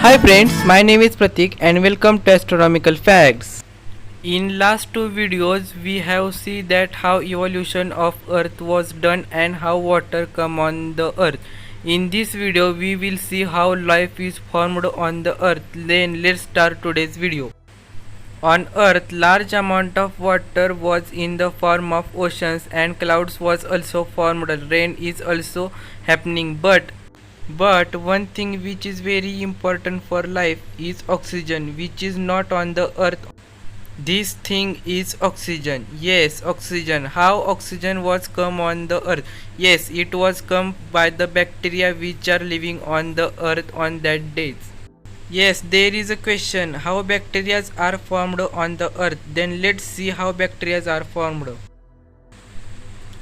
Hi friends, my name is Pratik and welcome to Astronomical Facts. In last two videos we have seen that how evolution of earth was done and how water come on the earth. In this video we will see how life is formed on the earth. Then let's start today's video. On earth large amount of water was in the form of oceans and clouds was also formed. Rain is also happening, but one thing which is very important for life is oxygen, which is not on the earth. This thing is oxygen. Yes, oxygen. How oxygen was come on the earth? Yes, it was come by the bacteria which are living on the earth on that day. Yes, there is a question how bacteria are formed on the earth. Then let's see how bacteria are formed.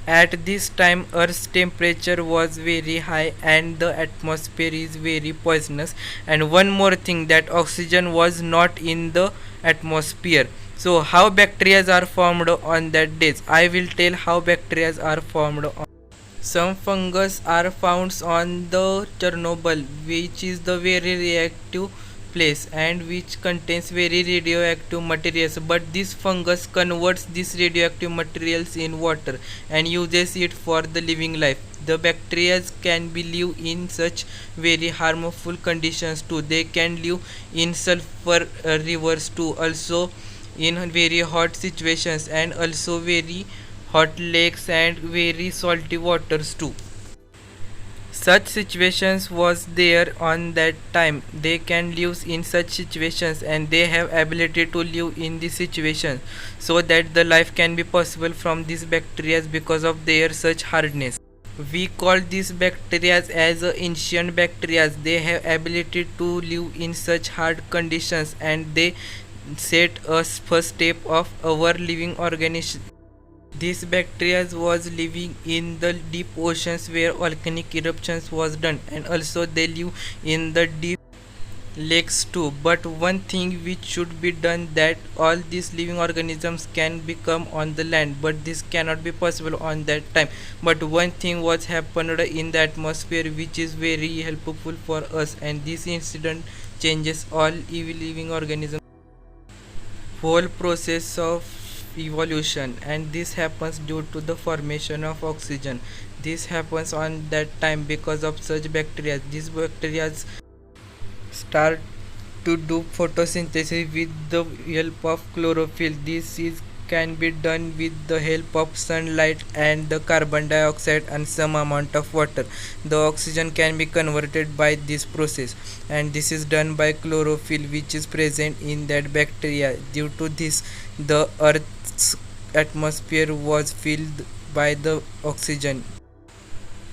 At this time Earth's temperature was very high and the atmosphere is very poisonous, and one more thing that oxygen was not in the atmosphere. So how bacteria are formed on that days? I will tell how bacteria are formed. Some fungus are found on the Chernobyl, which is the very reactive place and which contains very radioactive materials, but this fungus converts these radioactive materials in water and uses it for the living life. The bacteria can be live in such very harmful conditions too. They can live in sulfur rivers too, also in very hot situations and also very hot lakes and very salty waters too. Such situations was there on that time. They can live in such situations and they have ability to live in these situations, so that the life can be possible from these bacteria because of their such hardness. We call these bacteria as ancient bacteria. They have ability to live in such hard conditions and they set us first step of our living organism. These bacteria was living in the deep oceans where volcanic eruptions was done, and also they live in the deep lakes too. But one thing which should be done, that all these living organisms can become on the land, but this cannot be possible on that time. But one thing was happened in the atmosphere which is very helpful for us, and this incident changes all living organisms whole process of evolution, and this happens due to the formation of oxygen. This happens on that time because of such bacteria. These bacteria start to do photosynthesis with the help of chlorophyll. This is can be done with the help of sunlight and the carbon dioxide and some amount of water. The oxygen can be converted by this process, and this is done by chlorophyll which is present in that bacteria. Due to this, the earth's atmosphere was filled by the oxygen.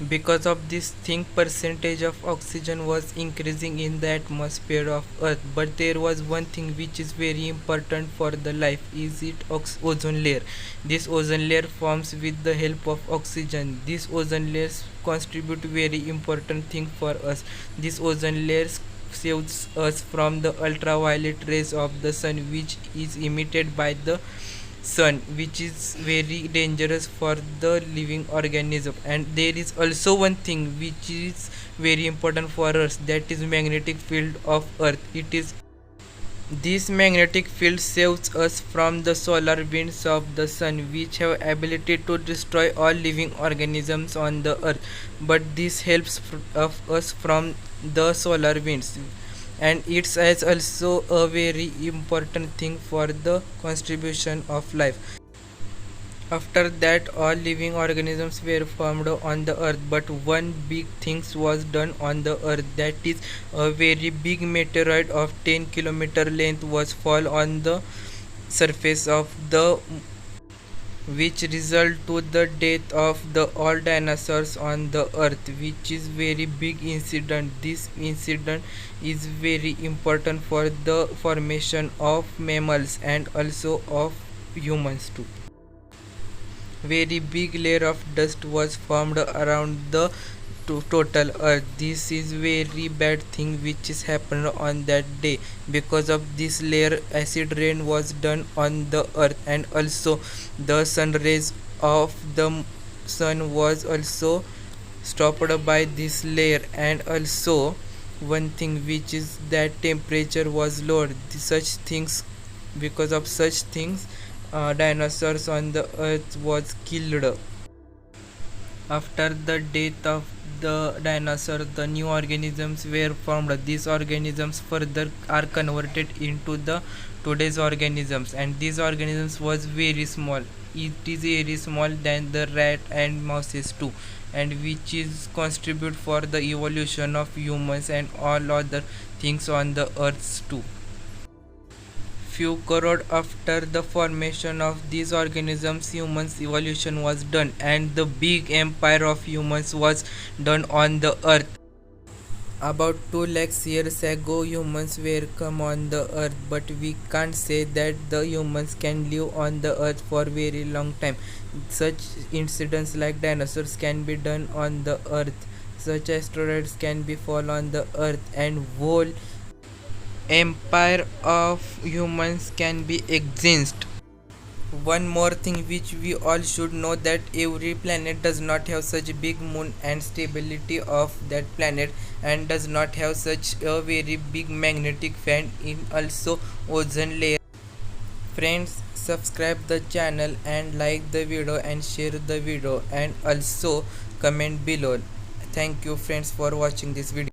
Because of this thing, percentage of oxygen was increasing in the atmosphere of earth. But there was one thing which is very important for the life, is it ozone layer. This ozone layer forms with the help of oxygen. This ozone layers contribute very important thing for us. This ozone layer saves us from the ultraviolet rays of the sun, which is emitted by the sun, which is very dangerous for the living organism. And there is also one thing which is very important for us, that is magnetic field of earth. It is this magnetic field saves us from the solar winds of the sun, which have ability to destroy all living organisms on the earth. But this helps of us from the solar winds, and it's as also a very important thing for the contribution of life. After that, all living organisms were formed on the earth, but one big thing was done on the earth, that is a very big meteoroid of 10 km length was fall on the surface of the, which result to the death of the all dinosaurs on the earth, which is very big incident. This incident is very important for the formation of mammals and also of humans too. Very big layer of dust was formed around the total earth. This is very bad thing which is happened on that day. Because of this layer, acid rain was done on the earth, and also the sun rays of the sun was also stopped by this layer, and also one thing, which is that temperature was lowered. Such things, because of such things, dinosaurs on the earth was killed. After the death of the dinosaur, the new organisms were formed. These organisms further are converted into the today's organisms, and these organisms was very small. It is very small than the rat and mouses too, and which is contribute for the evolution of humans and all other things on the earth too. Few crore after the formation of these organisms, humans evolution was done, and the big empire of humans was done on the earth. About 2 lakhs years ago, humans were come on the earth, but we can't say that the humans can live on the earth for very long time. Such incidents like dinosaurs can be done on the earth. Such asteroids can be fall on the earth, and whole empire of humans can be exist. One more thing which we all should know, that every planet does not have such big moon and stability of that planet, and does not have such a very big magnetic field in also ozone layer. Friends, subscribe the channel and like the video and share the video, and also comment below. Thank you friends for watching this video.